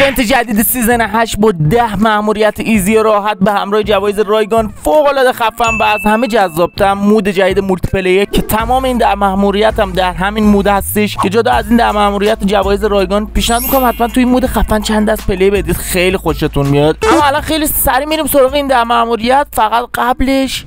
ایونت جدید سیزن 8 با 10 مأموریت ایزی راحت به همراه جوایز رایگان فوق العاده خفن و از همه جذاب‌تر مود جدید مولتی پلیئر که تمام این 10 مأموریت هم در همین مود هستش که جدا از این 10 مأموریت جوایز رایگان پیشنهاد می‌کنم حتما توی مود خفن چند دست پلی بدید، خیلی خوشتون میاد. اما الان خیلی سریع میریم سراغ این 10 مأموریت. فقط قبلش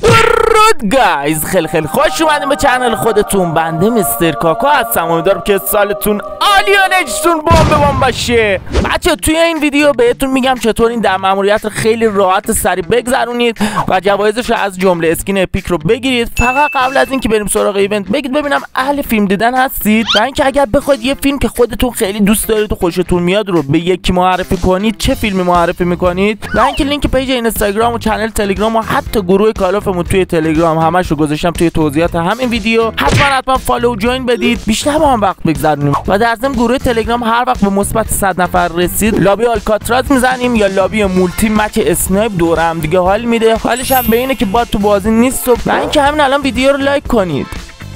درود گایز، خیلی خوش اومدین به چنل خودتون. بنده مستر کاکا هستم، امیدوارم که سالتون عالی و نجتون بمب باشه. بچه توی این ویدیو بهتون میگم چطور این 10 مأموریت رو خیلی راحت سریع بگذرونید و جوایزش رو از جمله اسکین اپیک رو بگیرید. فقط قبل از اینکه بریم سراغ ایونت بگید ببینم اهل فیلم دیدن هستید و اینکه اگر بخواید یه فیلم که خودتون خیلی دوست دارید و خوشتون میاد رو به یکی معرفی کنید چه فیلمی معرفی میکنید و اینکه لینک پیج اینستاگرام و چنل تلگرام و حتی گروه کالافمون توی تلگرام همش رو گذاشتم توی توضیحات همین ویدیو. حتما فالو جوین بدید بیشتر با هم وقت بگذرونیم و در ضمن گروه تلگرام هر وقت به مثبت 100 نفر رسید لابی آلکاتراز میزنیم یا لابی مولتی مچ اسنایپ دور هم دیگه حال میده. حالش هم به اینه که با تو بازی نیست و اینکه همین الان ویدیو رو لایک کنید.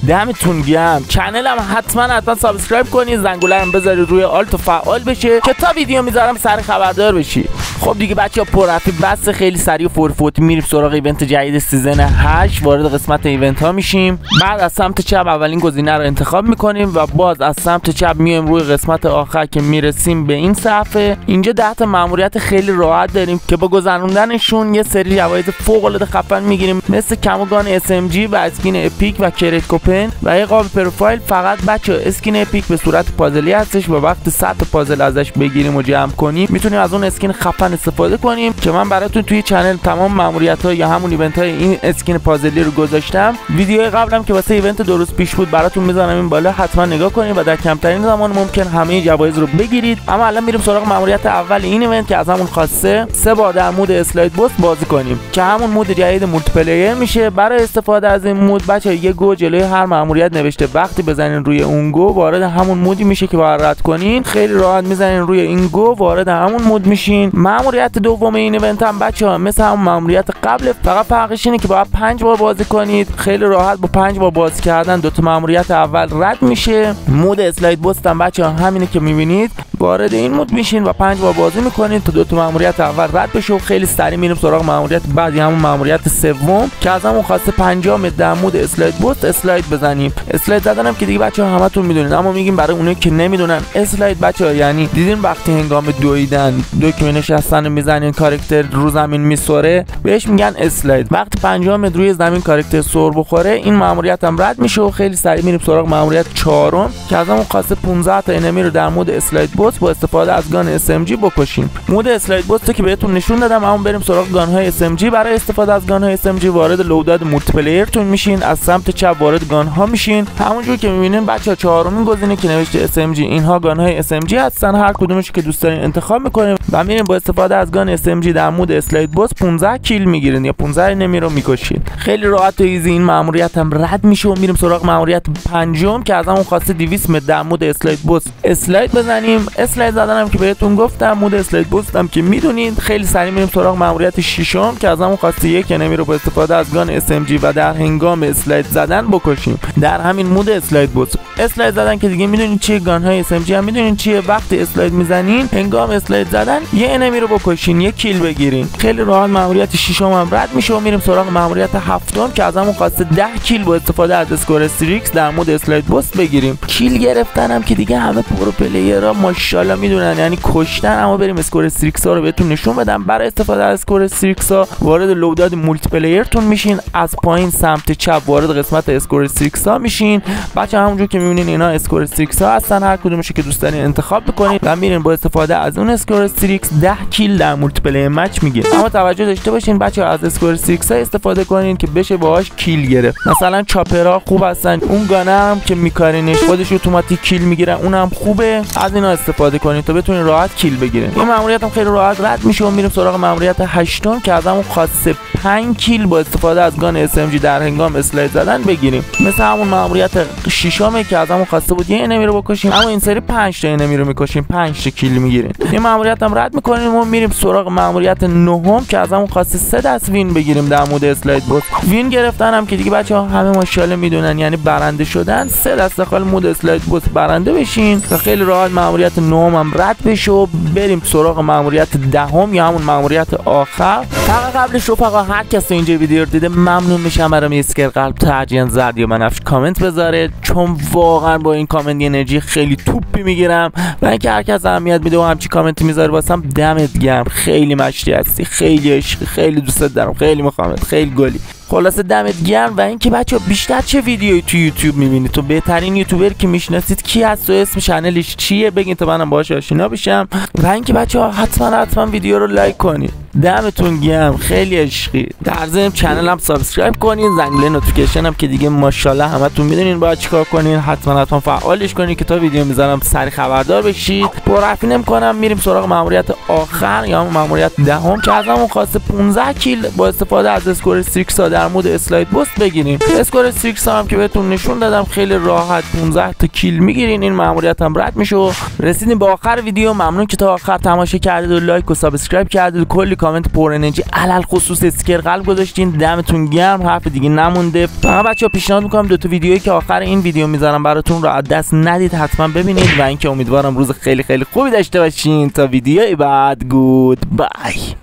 دمتون گرم. چنل هم حتما سابسکرایب کنید، زنگوله هم بذارید روی آلت و فعال بشه که تا ویدیو میذارم سر خبردار بشی. خب دیگه بچه‌ها پرحرفی بس، خیلی سریع و فوری میریم سراغ ایونت جدید سیزن 8. وارد قسمت ایونت ها میشیم. بعد از سمت چپ اولین گزینه رو انتخاب میکنیم و باز از سمت چپ میایم روی قسمت آخر که میرسیم به این صفحه. اینجا 10 تا مأموریت خیلی راحت داریم که با گذروندنشون یه سری جوایز فوق العاده خفن میگیریم، مثل کموگان SMG و اسکین اپیک و کرت کوپن و یه قاب پروفایل. فقط بچه اسکین اپیک به صورت پازلی هستش و وقتی 100 تا پازل ازش بگیریم و جمع کنیم میتونیم از اون اسکین خفن استفاده کنیم که من براتون توی چنل تمام مأموریت‌ها یا همون ایونت‌های این اسکین پازلی رو گذاشتم. ویدیوی قبلم که واسه ایونت 2 روز پیش بود براتون میذارم این بالا، حتما نگاه کنید و در کمترین زمان ممکن همه جوایز رو بگیرید. اما الان میریم سراغ مأموریت اول این ایونت که از همون خواسته 3 بار در مود اسلاید بوس بازی کنیم که همون مود جدید مولتی پلیئر میشه. برای استفاده از این مود بچه‌ها یه گو جلوی هر مأموریت نوشته، وقتی بزنین روی اون گو وارد همون مودی میشه که باید رد کنین. خیلی راحت میزنین روی این گو وارد همون مود میشین. مأموریت دوم این ایونت هم بچه‌ها مثل همون مأموریت قبل، فقط فرقش اینه که باید 5 بار بازی کنید. خیلی راحت با 5 بار بازی کردن 2 تا مأموریت اول رد میشه. مود اسلاید بوست هم بچه‌ها همینه که میبینید، وارد این مود میشین و 5 بار بازی میکنید تا 2 تا مأموریت اول رد بشه. و خیلی سریع میریم سراغ مأموریت بعدی، همون مأموریت سوم که از همون خواسته 50 در مود اسلاید بوست اسلاید بزنیم. اسلاید زدنم که دیگه بچه‌ها همتون میدونید، اما میگیم برای اونایی که نمیدونن اسلاید بچه‌ها یعنی دیدین وقتی هنگام دویدن دکمه نشستن میزنین کاراکتر رو زمین میسوره بهش میگن اسلاید. وقتی 50 روی زمین کاراکتر سر بخوره این مأموریت هم رد میشه. و خیلی سریع میریم سراغ مأموریت چهارم که از همون خواسته 15 تا انمی رو در مود اسلاید بوست با استفاده از گان SMG بکشیم. مود اسلاید بوست که بهتون نشون دادم، اما بریم سراغ گان های SMG. برای استفاده از گان های SMG وارد لوداد مولتی پلیئر تون میشین، از سمت چپ وارد گان ها میشین. همونجوری که میبینین بچه‌ها چهارمین گزینه که نوشته SMG اینها گان های SMG هستن، هر کدومش که دوست دارین انتخاب میکنین و میرین با استفاده از گان SMG در مود اسلاید بوست 15 کیل میگیرین یا 15 انمی رو میکشین. خیلی راحت و ایزی این مأموریت هم رد میشه و میریم سراغ مأموریت پنجم که از همون خواسته 200 متر در مود اسلاید بوست اسلاید بزنیم. اسلاید زدنم که بهتون گفتم، مود اسلاید بوست هم که میدونید. خیلی سریع میریم سراغ مأموریت ششم که از همون خواسته یک انمی رو با استفاده از گان SMG و در هنگام اسلاید زدن بکشیم در همین مود اسلاید بوست. اسلاید زدن که دیگه میدونید چیه، گان های SMG هم میدونید چیه. وقتی اسلاید میزنین هنگام اسلاید زدن یه انمی رو بکشین، یه کیل بگیرین. خیلی راحت مأموریت ششم هم رد میشه و میریم سراغ مأموریت هفتم که از همون خواسته 10 کیل با استفاده از اسکور استریکس در مود اسلاید بوست بگیریم. کیل گرفتنم که دیگه همه پرو پلیرها ماشاءالله میدونن یعنی کشتن. اما بریم اسکور استریکس ها رو بهتون نشون بدم. برای استفاده از اسکور استریکس ها وارد لوداد مولتی پلیئر تون میشین، از پایین سمت چپ وارد قسمت اسکور استریکس ها میشین. بچه همونجوری که میبینین اینا اسکور استریکس ها هستن، هر کدومش که دوست دارین انتخاب بکنید و میرین با استفاده از اون اسکور استریکس 10 کیل در مولتی پلیئر مچ میگیرین. اما توجه داشته باشین بچه‌ها از اسکور استریکس ها استفاده کنین که بشه باهاش کیل گرفت. مثلا چاپرها خوب هستن، اون گانه هم که میکارینش خودش اتوماتیک کیل میگیره اونم خوبه، از اینا استفاده کنین تا بتونین راحت کیل بگیرین. این مأموریت هم خیلی راحت رد میشه و میریم سراغ مأموریت هشتم که از همون خواسته 5 کیل با استفاده از گان SMG در هنگام اسلاید زدن بگیریم. مثل همون مأموریت ششمه که از همون خواسته بود یه انمی رو بکشیم، اما این سری 5 تا انمی رو میکشیم 5 تا کیل میگیریم. این مأموریت هم رد میکنیم و میریم سراغ مأموریت نهم که از همون خواسته 3 دست وین بگیریم در مود اسلاید بوست. وین گرفتن هم که دیگه بچه‌ها همه ماشاءالله میدونن یعنی برنده شدن. 3 دست داخل مود اسلاید بوست برنده بشین و خیلی راحت مأموریت نهم رد بشه و بریم سراغ ماموریت دهم یا همون ماموریت آخر. فقط قبلش رفقا هر کسی اینجا ویدیو رو دیده ممنون میشم برام اسکر قلب ترجیحاً زرد یا بنفش کامنت بذاره، چون واقعا با این کامنت انرژی خیلی توپی میگیرم و اینکه هر کس اهمیت میده و همچین کامنتی میذاره واسم دمت گرم. خیلی مشتی هستی، خیلی عشقی، خیلی دوستت دارم، خیلی میخوامت، خیلی گلی. خلاصه دمت گرم. و اینکه بچه‌ها بیشتر چه ویدیویی تو یوتیوب میبینید؟ تو بهترین یوتیوبر که میشناسید کی هست و اسم چنلش چیه بگین تا منم باهاش آشنا بشم. و اینکه بچه‌ها حتما ویدیو رو لایک کنید. دمتون گرم، خیلی عشقی. در ضمن چنلم سابسکرایب کنین، زنگوله نوتیفیکیشن هم که دیگه ماشاءالله همتون میدونین باید چیکار کنین، حتما فعالش کنین که تا ویدیو میذارم سری خبردار بشید. پرحرفی نمی‌کنم، میریم سراغ ماموریت آخر یا ماموریت دهم که ازمون خواسته 15 کیل با استفاده از اسکور 6 در مود اسلاید بوست بگیریم. اسکور 6 هم که بهتون نشون دادم خیلی راحت 15 تا کیل میگیرین. این ماموریت هم رد میشه و رسیدیم به آخر ویدیو. ممنون که تا آخر تماشا کردید و لایک و سابسکرایب کردید و کلی کامنت پر انرژی علل خصوص اسکر قلب گذاشتین. دمتون گرم، حرف دیگه نمونده. فقط بچه‌ها پیشنهاد میکنم دو تا ویدیویی که آخر این ویدیو میذارم براتون رو از دست ندید، حتما ببینید و اینکه امیدوارم روز خیلی خوبی داشته باشین. تا ویدیوی بعد، گود بای.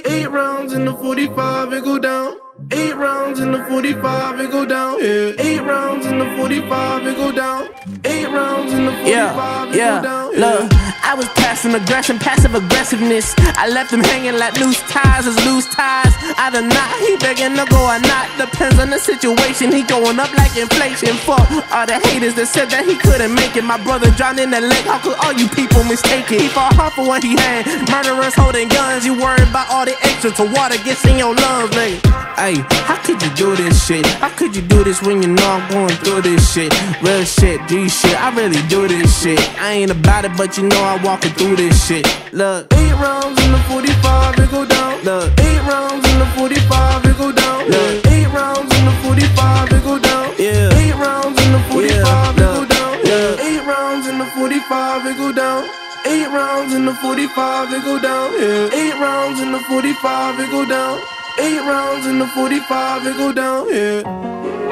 8 rounds in the 45 and go down. 8 rounds in the 45 and go down. Yeah. 8 rounds in the 45 and go down. 8 rounds in the 45 and go down. Look, I was passing aggression, passive aggressiveness. I left him hanging like loose ties is loose ties. Either not, he begging to go or not. Depends on the situation. He going up like inflation. Fuck all the haters that said that he couldn't make it. My brother drowned in the lake. How could all you people mistake it? He fought hard for what he had. Murderers holding guns. You worried about all the extra to water gets in your lungs, nigga. Hey, how could you do this shit? How could you do this when you know I'm going through this shit? Real shit, G shit, I really do this shit. I ain't about it, but you know I'm walking through this shit. Look, 8 rounds in the 45 and go down. Look, 8 rounds in the 45 and go down. Look, 8 rounds in the 45 and go down. Yeah. 8 rounds in the 45 and go down. Yeah. 8 rounds in the 45 and go down. 8 rounds in the 45 and go down. Yeah. 8 rounds in the 45 and go down. 8 rounds in the 45 and go down. Yeah.